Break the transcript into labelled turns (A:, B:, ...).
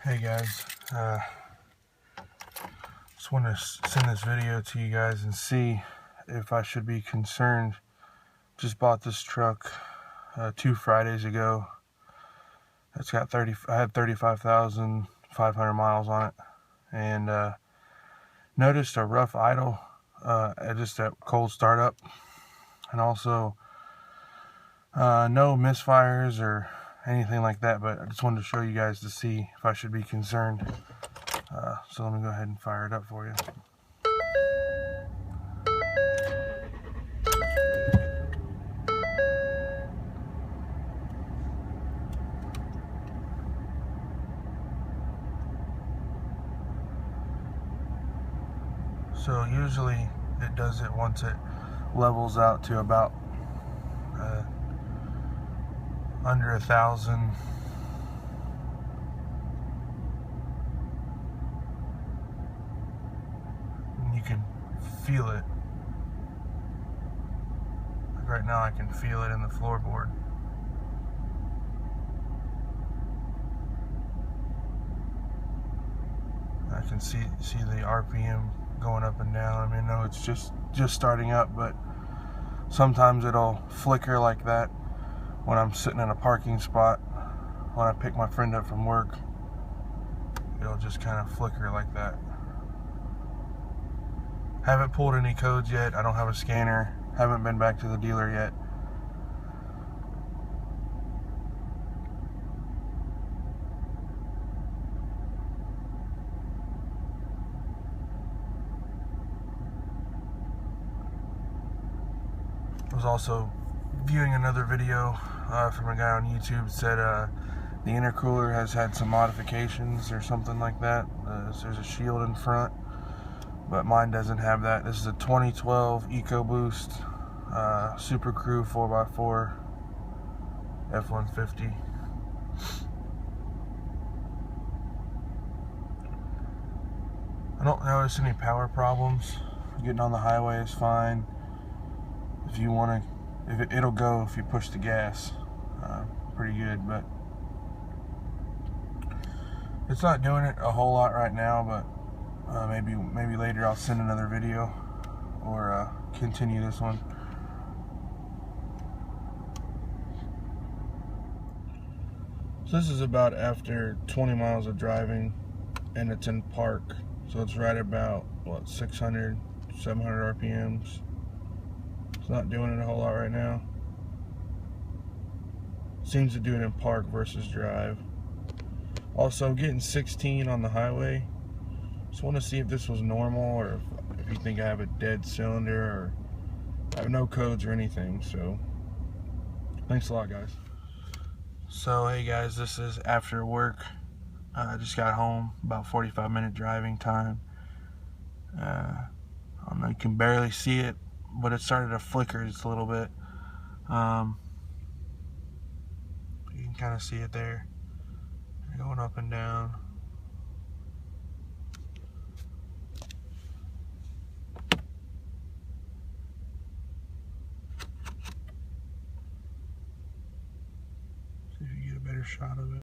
A: Hey guys, just want to send this video to you guys and see if I should be concerned. Just bought this truck 2 Fridays ago. It's got I had 35,500 miles on it, and noticed a rough idle just at cold startup, and also no misfires or anything like that, but I just wanted to show you guys to see if I should be concerned. So let me go ahead and fire it up for you. So usually it does it once it levels out to about under 1,000. You can feel it. Like right now I can feel it in the floorboard. I can see the RPM going up and down. I mean, no, it's just starting up, but sometimes it'll flicker like that when I'm sitting in a parking spot. When I pick my friend up from work, it'll just kind of flicker like that. Haven't pulled any codes yet. I don't have a scanner. Haven't been back to the dealer yet. I was also viewing another video from a guy on YouTube. Said the intercooler has had some modifications or something like that. There's a shield in front, but mine doesn't have that. This is a 2012 Ecoboost Super Crew 4x4 F150. I don't notice any power problems. Getting on the highway is fine. If you want to, it'll go if you push the gas. Pretty good, but it's not doing it a whole lot right now. But maybe later I'll send another video or continue this one. So this is about after 20 miles of driving, and it's in park, so it's right about what, 600, 700 RPMs. It's not doing it a whole lot right now. Seems to do it in park versus drive. Also, getting 16 on the highway. Just want to see if this was normal, or if you think I have a dead cylinder, or I have no codes or anything. So thanks a lot, guys. So hey guys, this is after work. I just got home, about 45-minute driving time. I don't know, you can barely see it, but it started to flicker just a little bit. You can kind of see it there, going up and down. See if you get a better shot of it.